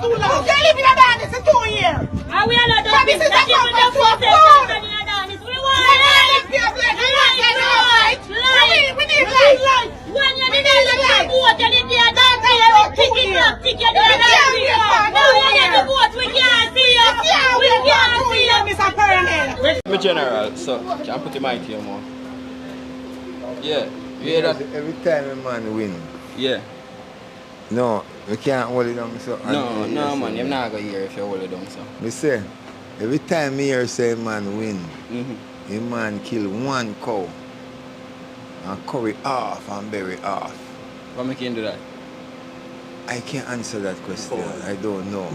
too long. You live in a darkness for 2 years. And we are not But this is a comfort to a food. We want light. We need light. When you need light, vote you need the dark. Ticket up, ticket up. Now you need to vote. We can't see you. We can't see you, Mr. Pearnel. I'm a general, so I'm putting my here more. Yeah. You hear that? Every time a man win. Yeah. No, we can't hold it down. So No, man, you're not going to hear if you hold it down, so. Me say, every time me hear say man win, a man kill one cow and curry off and bury off. What make you do that? I can't answer that question. I don't know.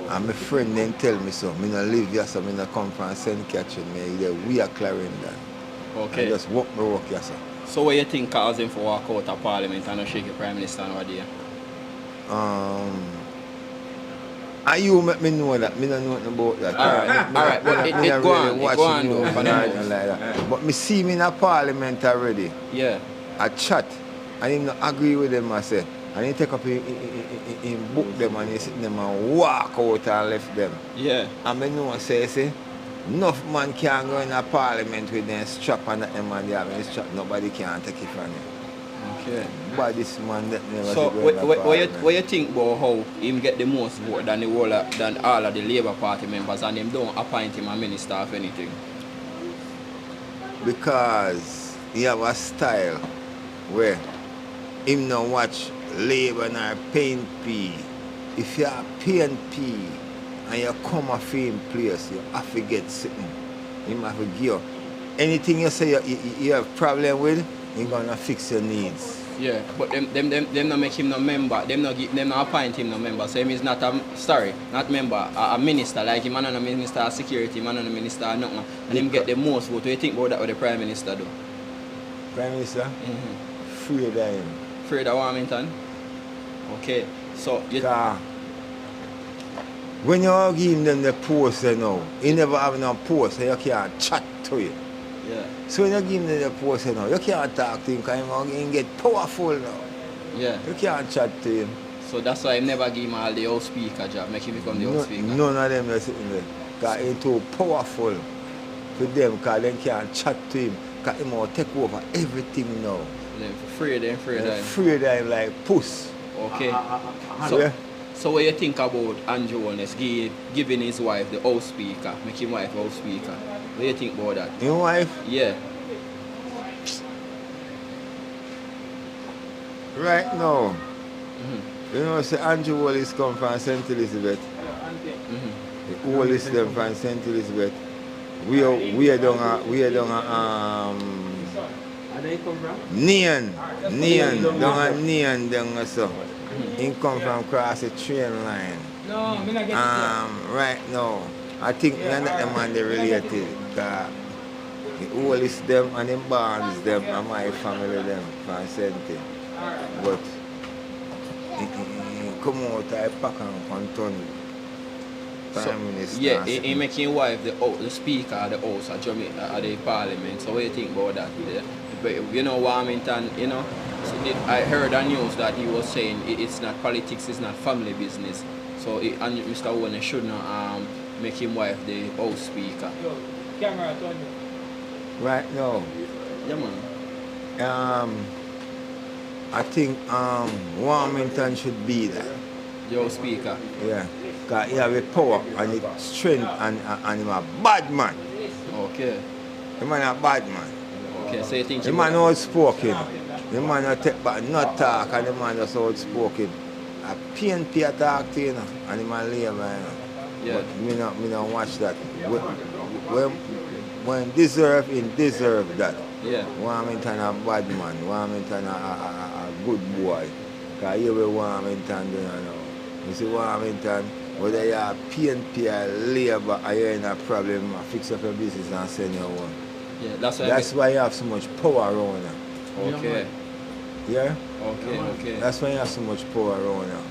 And my friend then tell me so. Me not live here, so me not come from St. Catherine. Me we are Clarendon. Okay. I just walk my work here, sir. So what you think caused him for walk out of Parliament and not shake the Prime Minister over there? And you make me know that. Me don't know nothing about that. Alright, but it go on though. For Like that. But me see me in a Parliament already. Yeah. I chat. And him not agree with them, I say. And he take up him book them and he sit them and walk out and left them. Yeah. And I know say, enough man can go in a Parliament with them strap and that them and they have a strap. Nobody can take it from him. Okay. But this man that never So what you think about how him get the most vote than than all of the Labour Party members and him don't appoint him a minister of anything? Because he have a style where him not watch Labour nor PNP. If you are PNP and you come a film place, you have to get something. Him have to give you. Anything you say you have problem with, he's gonna fix your needs. Yeah, but them not make him no member. Them not appoint him no member. So him is not not member, a minister. Like him not a minister of security, man not a minister of nothing. And him get the most vote. What do you think about that what the Prime Minister do? Prime Minister? Free of him. Afraid of Warmington? Okay. So you when you give them the post now, you never have no post, so you can't chat to you. Yeah. So when you give them the post now, you can't talk to him because he get powerful now. Yeah. You can't chat to him. So that's why I never give him all the House Speaker job, make him become the House Speaker. None of them are sitting there. Because he's too powerful for them because they can't chat to him. Because he will take over everything now. They're afraid of him. Afraid of him like puss. Okay. Yeah. So what you think about Andrew Holness giving his wife the House Speaker, make him wife House Speaker? What do you think about that? Your wife? Yeah. Right now, you know, say Andrew Holness come from St. Elizabeth. The oldest them from St. Elizabeth. We are down Nian, down so. He come from across the train line. No, me not get Right now, I think none of them are related. The oldest them and the barns them and my family them from St. But he come out I pack and conton. Prime Minister. Yeah, he making wife the Speaker of the House of Jamaica at the Parliament. So what do you think about that? But you know, Warmington, you know, so I heard on news that he was saying it's not politics, it's not family business. So and Mr. Holness should not make him wife the House Speaker. Yo, camera, turn it. Right now. Yeah, man. I think Warmington should be there. The House Speaker. Yeah. Because he have a power and the strength and he's a bad man. Okay. The man a bad man. Okay, so you think the man outspoken. The man not take back, not talk, and the man just outspoken. A PNP attack to you know, and the man Labour, you know. Yeah. But me not watch that. When deserve that. Yeah. Warmington a bad man. Warmington a good boy. Because you will Warmington doing now. You see Warmington, whether you are PNP or Labour, are you in a problem, fix up your business and send you home. Yeah, that's why you have so much power around you. Okay. Yeah? Okay. That's why you have so much power around you.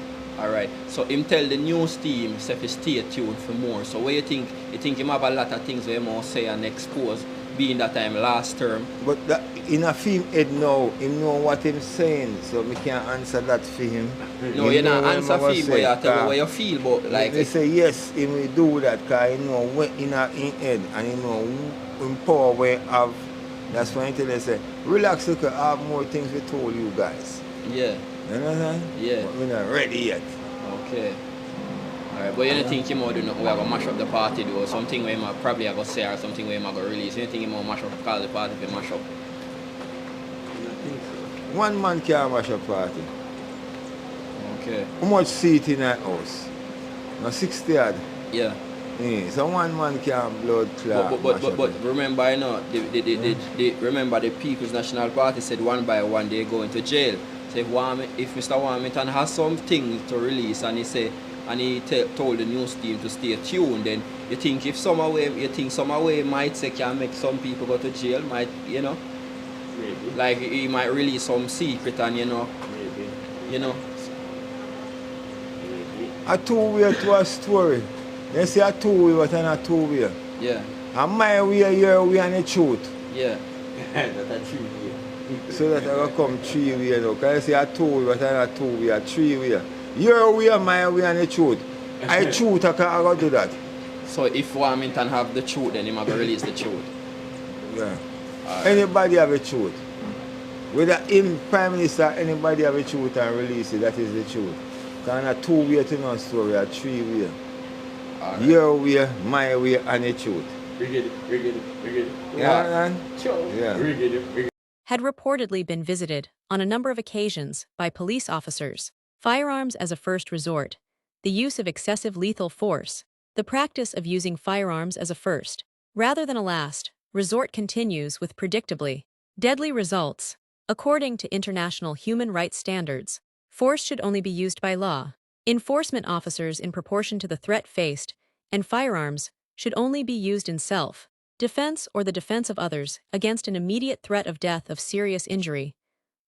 Alright. So him tell the news team to stay tuned for more. So what you think? You think him have a lot of things where he must say and expose being that time last term. But that, in a film head now, him know what him saying, so me can't answer that for him. No, Him you're know not what answer him a feel, but say, you tell me cause what you feel, but like they say yes, he will do that because he know what in head and he know in power we have. That's why until they say, relax, you can have more things we told you guys. yeah, You understand? Yeah. But we're not ready yet. okay. Alright, but you don't think you might do nothing where I go mash up the party though, something where you probably I go say or something where you might go release. You don't think you might mash up, call the party for mash up? One man can't mash a party. Okay. How much seat in that house? No, 60 odd. Yeah. Yeah, so one man can't blood clot. But remember, you know, remember the People's National Party said one by one they go into jail. So if Mr. Warmington has something to release and he say and he told the news team to stay tuned, then you think if some way might say can make some people go to jail, might, you know, Maybe. like he might release some secret and you know, Maybe. you know. Maybe. A two-way to a story. They say a two-way, but not a two-way. Yeah, And my way, your way, and the truth. yeah. That's a true way. So that I will come three-way now. Because they say a two-way, but not a two-way, a three-way. Your way, my way, and the truth. I truth, I can go do that. So if Warmington have the truth, then he might go release the truth. Yeah. Alright. Anybody have a truth. Whether him, Prime Minister, anybody have a truth and release it, that is the truth. Because a two-way to no story, a three-way. Alright. Your way, my way, and the truth. Rig it. Yeah, man? Yeah. Rig it. Had reportedly been visited on a number of occasions by police officers. Firearms as a first resort, the use of excessive lethal force, the practice of using firearms as a first, rather than a last, resort continues with predictably deadly results. According to international human rights standards, force should only be used by law. Enforcement officers in proportion to the threat faced, and firearms should only be used in self-defense or the defense of others against an immediate threat of death of serious injury.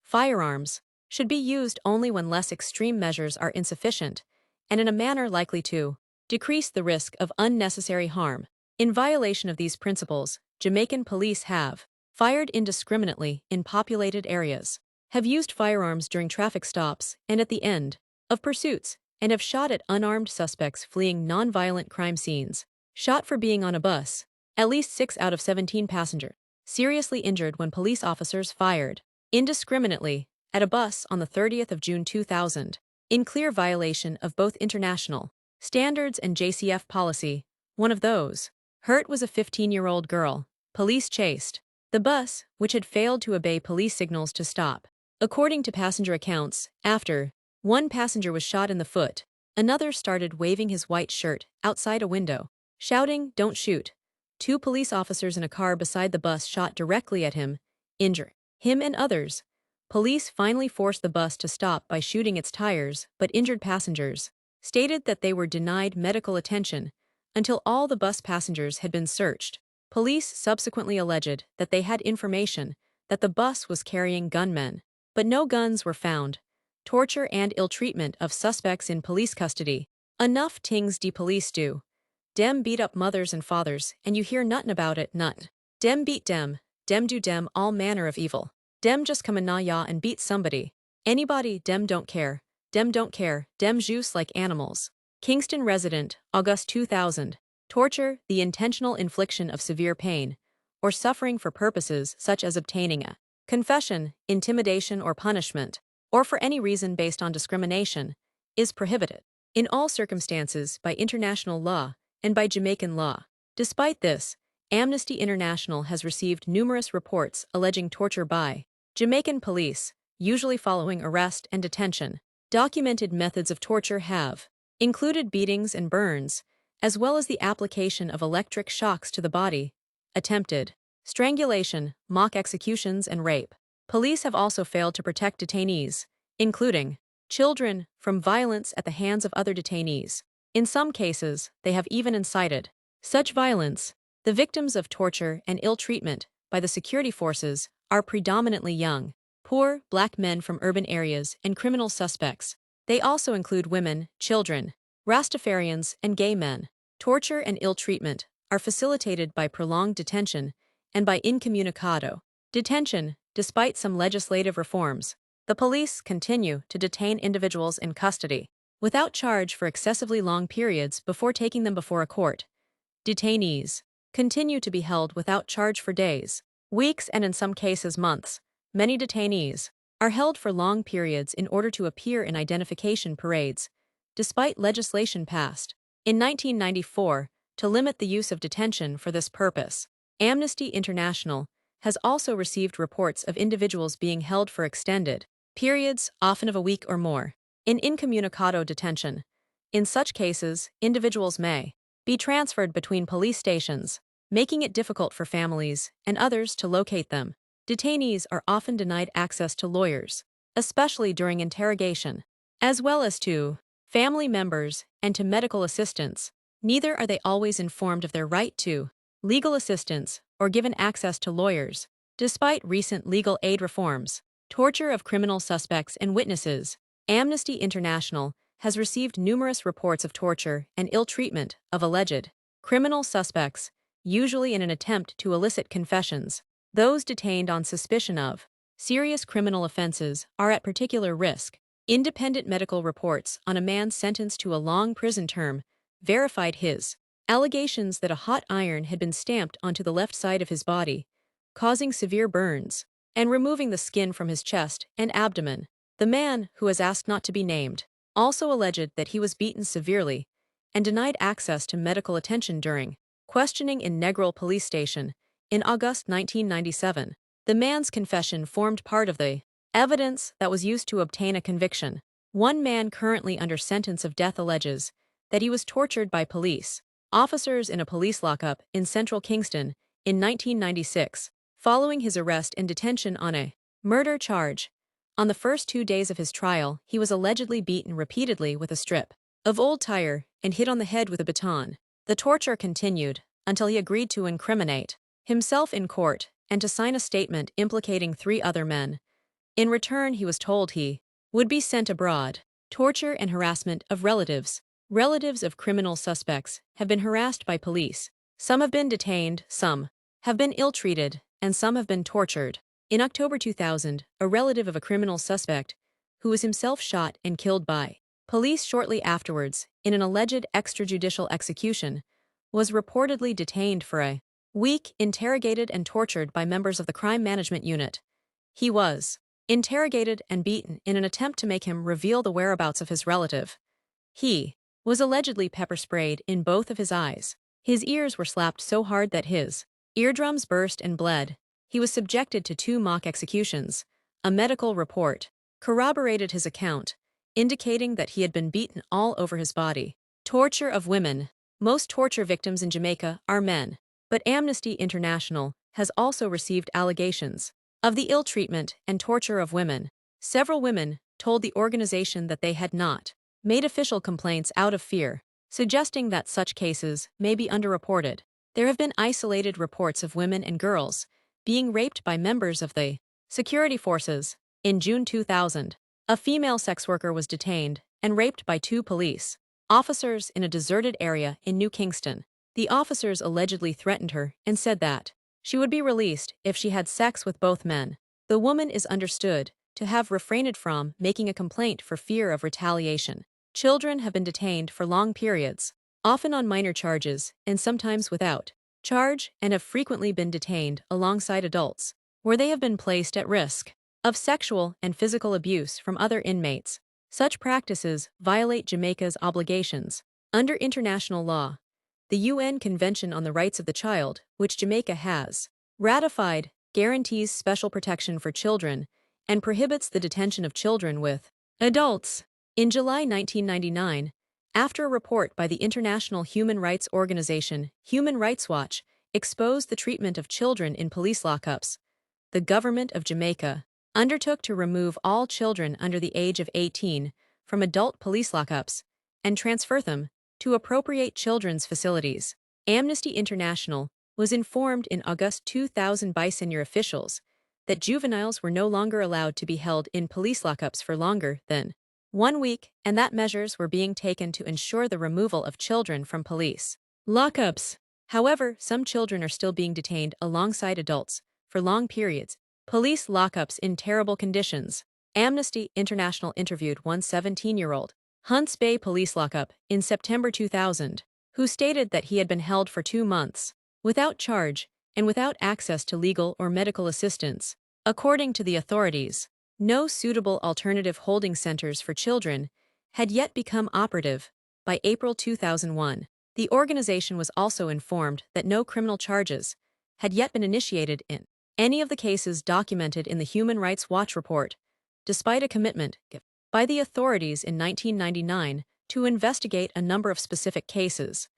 Firearms should be used only when less extreme measures are insufficient, and in a manner likely to decrease the risk of unnecessary harm. In violation of these principles, Jamaican police have fired indiscriminately in populated areas, have used firearms during traffic stops and at the end of pursuits, and have shot at unarmed suspects fleeing non-violent crime scenes. Shot for being on a bus. At least 6 out of 17 passengers seriously injured when police officers fired indiscriminately at a bus on the 30th of June 2000, in clear violation of both international standards and JCF policy. One of those hurt was a 15-year-old girl. Police chased the bus, which had failed to obey police signals to stop. According to passenger accounts, after one passenger was shot in the foot, another started waving his white shirt outside a window, shouting, "Don't shoot." 2 police officers in a car beside the bus shot directly at him, injuring him and others. Police finally forced the bus to stop by shooting its tires, but injured passengers stated that they were denied medical attention until all the bus passengers had been searched. Police subsequently alleged that they had information that the bus was carrying gunmen, but no guns were found. Torture and ill-treatment of suspects in police custody. Enough tings de police do. Dem beat up mothers and fathers, and you hear nuttin' about it, nut. Dem beat dem do dem all manner of evil. Dem just come in na ya and beat somebody. Anybody, dem don't care. Dem juice like animals. Kingston resident, August 2000. Torture, the intentional infliction of severe pain or suffering for purposes such as obtaining a confession, intimidation or punishment, or for any reason based on discrimination, is prohibited in all circumstances by international law and by Jamaican law. Despite this, Amnesty International has received numerous reports alleging torture by Jamaican police, usually following arrest and detention. Documented methods of torture have included beatings and burns, as well as the application of electric shocks to the body, attempted strangulation, mock executions, and rape. Police have also failed to protect detainees, including children, from violence at the hands of other detainees. In some cases, they have even incited such violence. The victims of torture and ill treatment by the security forces are predominantly young, poor, black men from urban areas and criminal suspects. They also include women, children, Rastafarians, and gay men. Torture and ill treatment are facilitated by prolonged detention and by incommunicado detention. Despite some legislative reforms, the police continue to detain individuals in custody without charge for excessively long periods before taking them before a court. Detainees continue to be held without charge for days, weeks, and in some cases months. Many detainees are held for long periods in order to appear in identification parades, despite legislation passed in 1994 to limit the use of detention for this purpose. Amnesty International has also received reports of individuals being held for extended periods, often of a week or more, in incommunicado detention. In such cases, individuals may be transferred between police stations, making it difficult for families and others to locate them. Detainees are often denied access to lawyers, especially during interrogation, as well as to family members and to medical assistants. Neither are they always informed of their right to legal assistance or given access to lawyers. Despite recent legal aid reforms, torture of criminal suspects and witnesses, Amnesty International has received numerous reports of torture and ill treatment of alleged criminal suspects, usually in an attempt to elicit confessions. Those detained on suspicion of serious criminal offenses are at particular risk. Independent medical reports on a man sentenced to a long prison term verified his allegations that a hot iron had been stamped onto the left side of his body, causing severe burns and removing the skin from his chest and abdomen. The man, who has asked not to be named, also alleged that he was beaten severely and denied access to medical attention during questioning in Negril police station in August 1997. The man's confession formed part of the evidence that was used to obtain a conviction. One man currently under sentence of death alleges that he was tortured by police officers in a police lockup in central Kingston in 1996, following his arrest and detention on a murder charge. On the first 2 days of his trial, he was allegedly beaten repeatedly with a strip of old tire and hit on the head with a baton. The torture continued until he agreed to incriminate himself in court and to sign a statement implicating 3 other men. In return, he was told he would be sent abroad. Torture and harassment of relatives. Relatives of criminal suspects have been harassed by police. Some have been detained, some have been ill-treated, and some have been tortured. In October 2000, a relative of a criminal suspect, who was himself shot and killed by police shortly afterwards in an alleged extrajudicial execution, was reportedly detained for a week, interrogated and tortured by members of the Crime Management Unit. He was interrogated and beaten in an attempt to make him reveal the whereabouts of his relative. He was allegedly pepper-sprayed in both of his eyes. His ears were slapped so hard that his eardrums burst and bled. He was subjected to 2 mock executions. A medical report corroborated his account, indicating that he had been beaten all over his body. Torture of women. Most torture victims in Jamaica are men, but Amnesty International has also received allegations of the ill treatment and torture of women. Several women told the organization that they had not made official complaints out of fear, suggesting that such cases may be underreported. There have been isolated reports of women and girls being raped by members of the security forces. In June 2000, a female sex worker was detained and raped by 2 police officers in a deserted area in New Kingston. The officers allegedly threatened her and said that she would be released if she had sex with both men. The woman is understood to have refrained from making a complaint for fear of retaliation. Children have been detained for long periods, often on minor charges and sometimes without charge, and have frequently been detained alongside adults, where they have been placed at risk of sexual and physical abuse from other inmates. Such practices violate Jamaica's obligations under international law. The UN Convention on the Rights of the Child, which Jamaica has ratified, guarantees special protection for children and prohibits the detention of children with adults. In July 1999, after a report by the international human rights organization Human Rights Watch exposed the treatment of children in police lockups, the government of Jamaica undertook to remove all children under the age of 18 from adult police lockups and transfer them to appropriate children's facilities. Amnesty International was informed in August 2000 by senior officials that juveniles were no longer allowed to be held in police lockups for longer than 1 week, and that measures were being taken to ensure the removal of children from police lockups. However, some children are still being detained alongside adults for long periods. Police lockups in terrible conditions. Amnesty International interviewed one 17-year-old Hunts Bay police lockup in September 2000, who stated that he had been held for 2 months, without charge and without access to legal or medical assistance. According to the authorities, no suitable alternative holding centers for children had yet become operative by April 2001. The organization was also informed that no criminal charges had yet been initiated in any of the cases documented in the Human Rights Watch report, despite a commitment given by the authorities in 1999 to investigate a number of specific cases.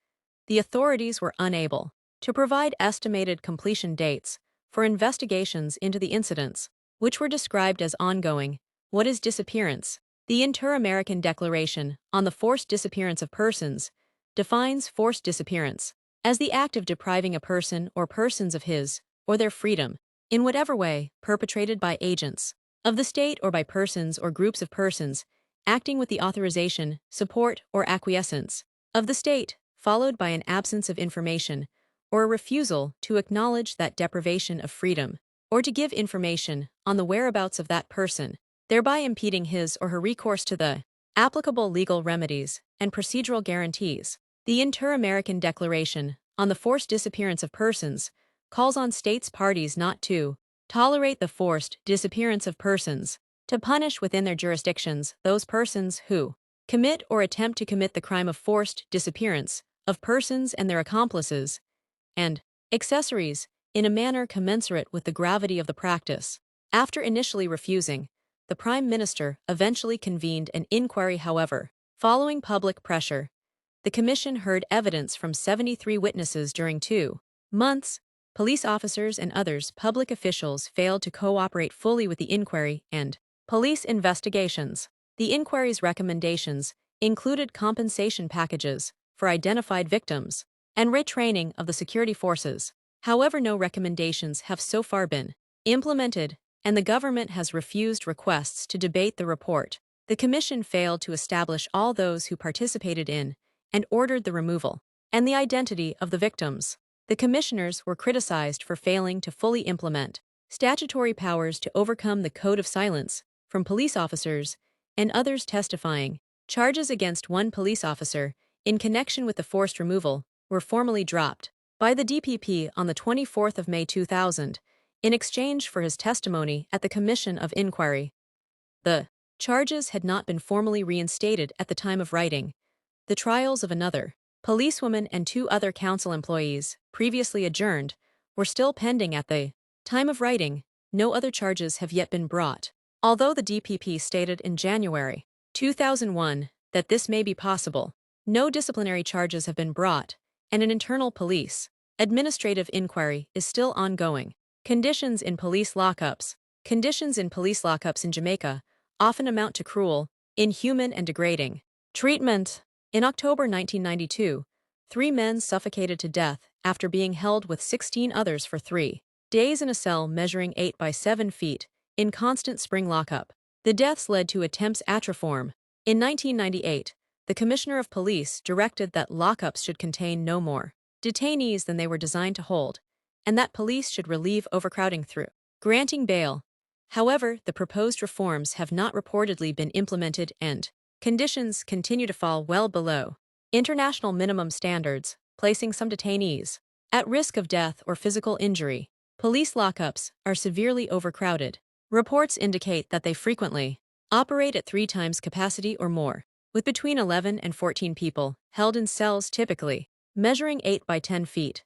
The authorities were unable to provide estimated completion dates for investigations into the incidents, which were described as ongoing. What is disappearance? The Inter-American Declaration on the Forced Disappearance of Persons defines forced disappearance as the act of depriving a person or persons of his or their freedom, in whatever way, perpetrated by agents of the state or by persons or groups of persons acting with the authorization, support, or acquiescence of the state, followed by an absence of information or a refusal to acknowledge that deprivation of freedom or to give information on the whereabouts of that person, thereby impeding his or her recourse to the applicable legal remedies and procedural guarantees. The Inter-American Declaration on the Forced Disappearance of Persons calls on states parties not to tolerate the forced disappearance of persons, to punish within their jurisdictions those persons who commit or attempt to commit the crime of forced disappearance of persons and their accomplices, and accessories, in a manner commensurate with the gravity of the practice. After initially refusing, the Prime Minister eventually convened an inquiry. However, following public pressure, the Commission heard evidence from 73 witnesses during 2 months. Police officers and others public officials failed to cooperate fully with the inquiry and police investigations. The inquiry's recommendations included compensation packages for identified victims and retraining of the security forces. However, no recommendations have so far been implemented, and the government has refused requests to debate the report. The Commission failed to establish all those who participated in and ordered the removal and the identity of the victims. The commissioners were criticized for failing to fully implement statutory powers to overcome the code of silence from police officers and others testifying. Charges against one police officer in connection with the forced removal were formally dropped by the DPP on the 24th of May 2000 in exchange for his testimony at the Commission of Inquiry. The charges had not been formally reinstated at the time of writing. The trials of another policewoman and 2 other council employees, previously adjourned, were still pending at the time of writing. No other charges have yet been brought, although the DPP stated in January 2001 that this may be possible. No disciplinary charges have been brought, and an internal police administrative inquiry is still ongoing. Conditions in police lockups. Conditions in police lockups in Jamaica often amount to cruel, inhuman, and degrading treatment. In October 1992, 3 men suffocated to death after being held with 16 others for 3 days in a cell measuring 8 by 7 feet in Constant Spring lockup. The deaths led to attempts at reform. In 1998, the Commissioner of Police directed that lockups should contain no more detainees than they were designed to hold, and that police should relieve overcrowding through granting bail. However, the proposed reforms have not reportedly been implemented, and conditions continue to fall well below international minimum standards, placing some detainees at risk of death or physical injury. Police lockups are severely overcrowded. Reports indicate that they frequently operate at 3 times capacity or more, with between 11 and 14 people held in cells typically measuring 8 by 10 feet.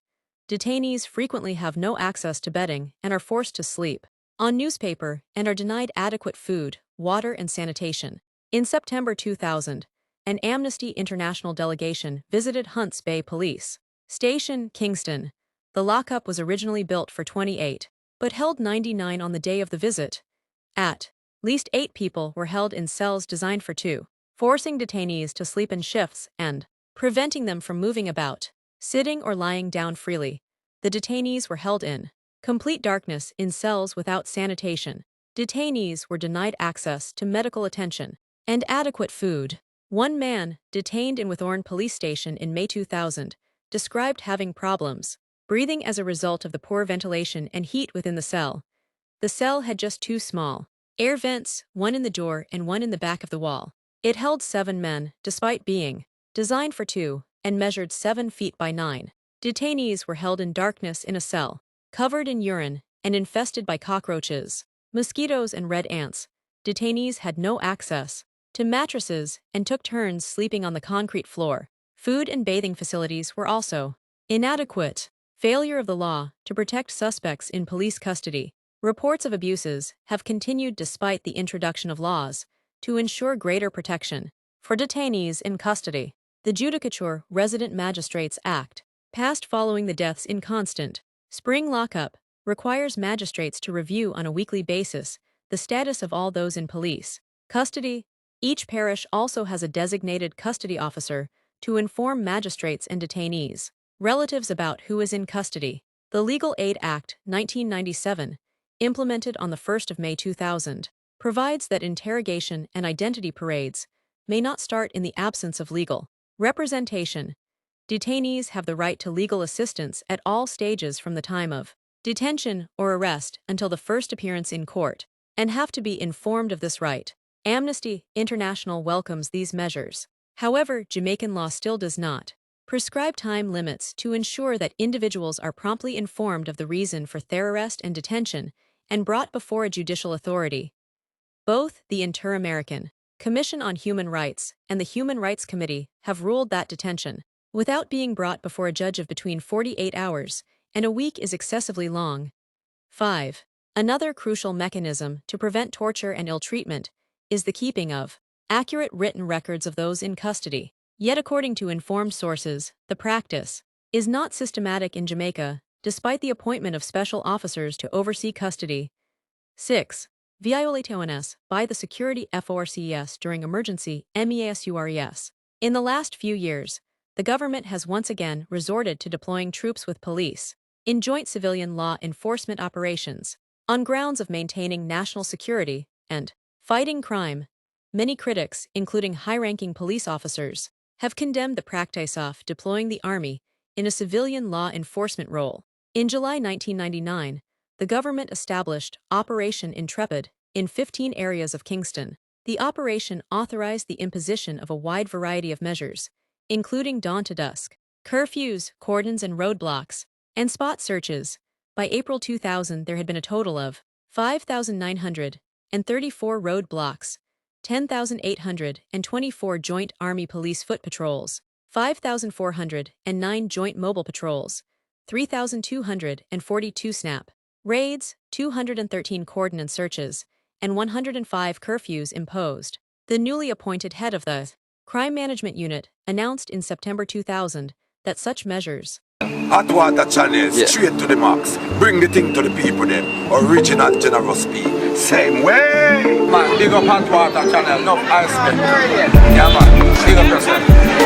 Detainees frequently have no access to bedding and are forced to sleep on newspaper and are denied adequate food, water, and sanitation. In September 2000, an Amnesty International delegation visited Hunts Bay Police Station, Kingston. The lockup was originally built for 28, but held 99 on the day of the visit. At least 8 people were held in cells designed for 2, forcing detainees to sleep in shifts and preventing them from moving about, sitting or lying down freely. The detainees were held in complete darkness in cells without sanitation. Detainees were denied access to medical attention and adequate food. One man, detained in Withorn Police Station in May 2000, described having problems breathing as a result of the poor ventilation and heat within the cell. The cell had just two small air vents, one in the door and one in the back of the wall. It held 7 men, despite being designed for 2, and measured 7 feet by 9. Detainees were held in darkness in a cell, covered in urine, and infested by cockroaches, mosquitoes and red ants. Detainees had no access to mattresses and took turns sleeping on the concrete floor. Food and bathing facilities were also inadequate. Failure of the law to protect suspects in police custody. Reports of abuses have continued despite the introduction of laws to ensure greater protection for detainees in custody. The Judicature Resident Magistrates Act, passed following the deaths in constant spring lockup, requires magistrates to review on a weekly basis the status of all those in police custody. Each parish also has a designated custody officer to inform magistrates and detainees' relatives about who is in custody. The Legal Aid Act, 1997, implemented on the 1st of May 2000, provides that interrogation and identity parades may not start in the absence of legal representation. Detainees have the right to legal assistance at all stages from the time of detention or arrest until the first appearance in court, and have to be informed of this right. Amnesty International welcomes these measures. However, Jamaican law still does not prescribe time limits to ensure that individuals are promptly informed of the reason for their arrest and detention and brought before a judicial authority. Both the Inter-American Commission on Human Rights and the Human Rights Committee have ruled that detention, without being brought before a judge of between 48 hours and a week, is excessively long. 5. Another crucial mechanism to prevent torture and ill treatment is the keeping of accurate written records of those in custody. Yet according to informed sources, the practice is not systematic in Jamaica, despite the appointment of special officers to oversee custody. 6. Violaciones by the security forces during emergency MEASURES. In the last few years, the government has once again resorted to deploying troops with police in joint civilian law enforcement operations on grounds of maintaining national security and fighting crime. Many critics, including high-ranking police officers, have condemned the practice of deploying the army in a civilian law enforcement role. In July 1999, the government established Operation Intrepid in 15 areas of Kingston. The operation authorized the imposition of a wide variety of measures, including dawn to dusk curfews, cordons and roadblocks, and spot searches. By April 2000, there had been a total of 5,934 roadblocks, 10,824 joint Army Police foot patrols, 5,409 joint mobile patrols, 3,242 snap raids, 213 cordon and searches, and 105 curfews imposed. The newly appointed head of the Crime Management Unit announced in September 2000 that such measures Hot water channel, straight to the max. Bring the thing to the people then. Original generous speed. Same way. Man, big up hot water channel, enough ice cream. Yeah man, big up yourself.